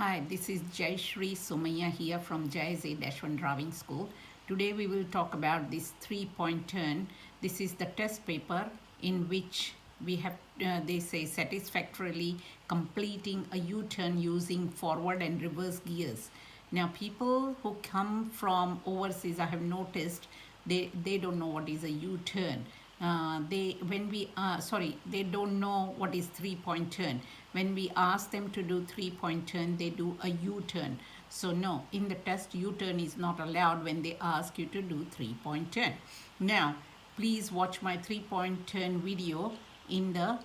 Hi, this is Jai Shri Sumaya here from Jai's A-1 Driving School. Today we will talk about this three-point turn. This is the test paper in which we have, they say, satisfactorily completing a U-turn using forward and reverse gears. Now, people who come from overseas, I have noticed, they don't know what is a U-turn. They don't know what is three-point turn. When we ask them to do three-point turn, they do a U-turn. So no, in the test, U-turn is not allowed when they ask you to do three-point turn. Now, please watch my three-point turn video in the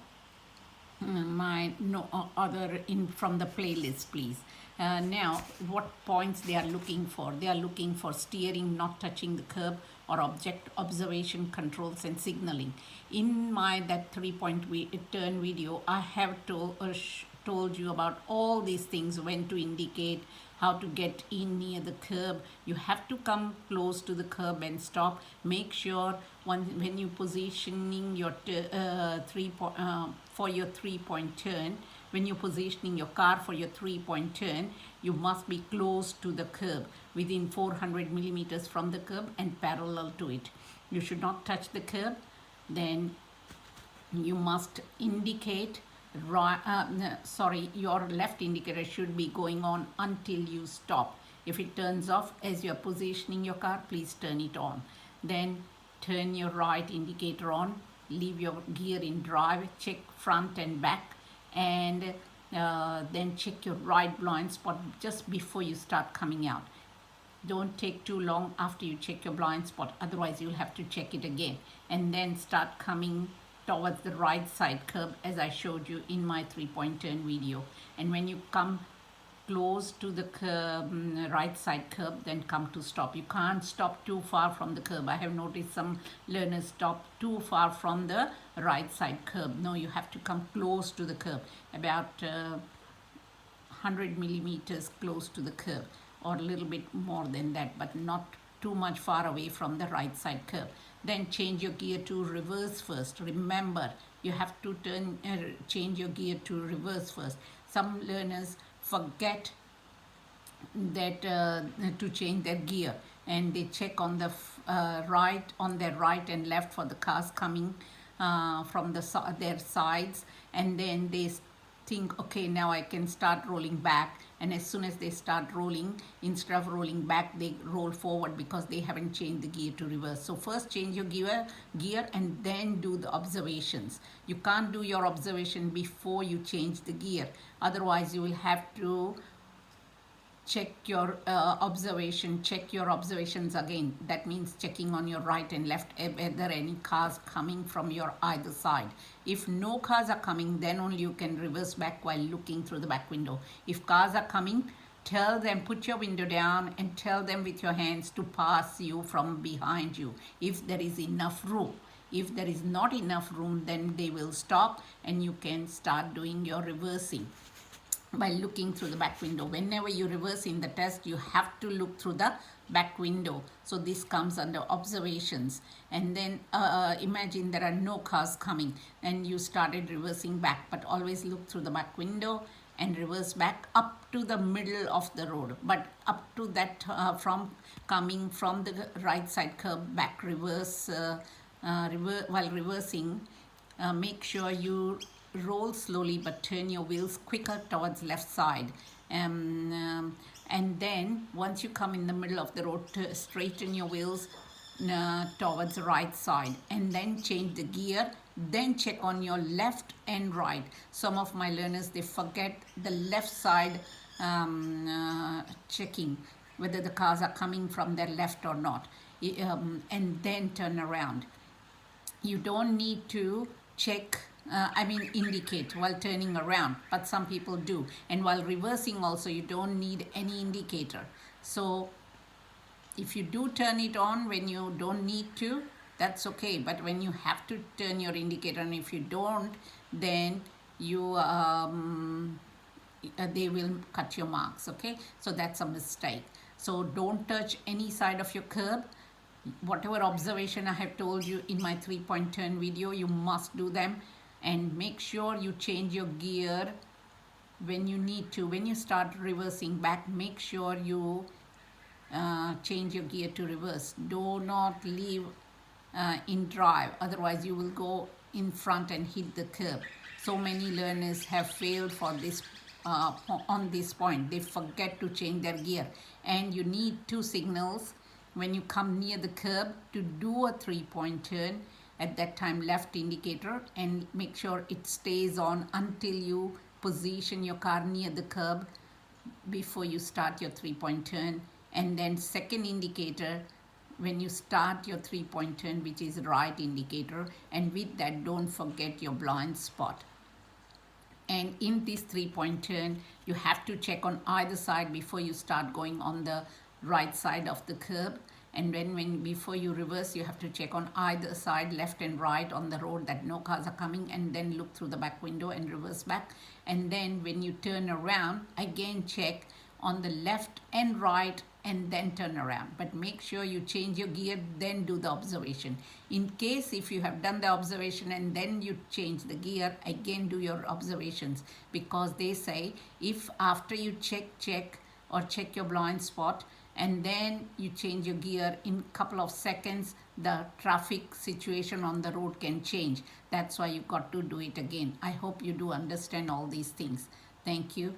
my no other in from the playlist, please. Now, what points they are looking for? They are looking for steering, not touching the curb, or object observation, controls, and signaling. In my that three-point turn video, I have told you about all these things: when to indicate, how to get in near the curb. You have to come close to the curb and stop. Make sure when you positioning your for your three-point turn, when you're positioning your car for your three-point turn, you must be close to the curb, within 400 millimeters from the curb and parallel to it. You should not touch the curb. Then you must indicate your left indicator should be going on until you stop. If it turns off as you're positioning your car, please turn it on. Then turn your right indicator on, leave your gear in drive, check front and back, and then check your right blind spot just before you start coming out. Don't take too long after you check your blind spot, otherwise you'll have to check it again, and then start coming towards the right side curb as I showed you in my three-point turn video. And when you come close to the curb, right side curb, then come to stop. You can't stop too far from the curb. I have noticed some learners stop too far from the right side curb. No, you have to come close to the curb, about 100 millimeters close to the curb, or a little bit more than that, but not too much far away from the right side curb. Then change your gear to reverse first. Remember, you have to change your gear to reverse first. Some learners forget that to change their gear, and they check on the on their right and left for the cars coming from their sides, and then they think, okay, now I can start rolling back. And as soon as they start rolling, instead of rolling back, they roll forward because they haven't changed the gear to reverse. So first change your gear and then do the observations. You can't do your observation before you change the gear. Otherwise, you will have to check your observations again. That means checking on your right and left whether any cars coming from your either side. If no cars are coming, then only you can reverse back while looking through the back window. If cars are coming, tell them, put your window down and tell them with your hands to pass you from behind you, if there is enough room. If there is not enough room, then they will stop and you can start doing your reversing by looking through the back window. Whenever you reverse in the test, you have to look through the back window. So this comes under observations. And then imagine there are no cars coming and you started reversing back, but always look through the back window and reverse back up to the middle of the road. But up to that, from coming from the right side curb back, while reversing, make sure you roll slowly but turn your wheels quicker towards left side, and then once you come in the middle of the road, straighten your wheels towards the right side, and then change the gear. Then check on your left and right. Some of my learners, they forget the left side checking whether the cars are coming from their left or not, and then turn around. You don't need to check, indicate while turning around, but some people do. And while reversing also, you don't need any indicator. So if you do turn it on when you don't need to, that's okay. But when you have to turn your indicator, and if you don't, then you they will cut your marks, okay? So that's a mistake. So don't touch any side of your curb. Whatever observation I have told you in my three-point turn video, you must do them, and make sure you change your gear when you need to, when you start reversing back, make sure you change your gear to reverse. Do not leave in drive, otherwise you will go in front and hit the curb. So many learners have failed for this on this point. They forget to change their gear, and you need two signals when you come near the curb to do a 3-point turn. At that time, left indicator, and make sure it stays on until you position your car near the curb before you start your 3-point turn. And then second indicator when you start your 3-point turn, which is right indicator. And with that, don't forget your blind spot. And in this 3-point turn, you have to check on either side before you start going on the right side of the curb. And when before you reverse, you have to check on either side, left and right on the road, that no cars are coming, and then look through the back window and reverse back. And then when you turn around, again check on the left and right, and then turn around. But make sure you change your gear, then do the observation. In case if you have done the observation and then you change the gear, again do your observations, because they say if after you check your blind spot and then you change your gear, in a couple of seconds the traffic situation on the road can change. That's why you got to do it again. I hope you do understand all these things. Thank you.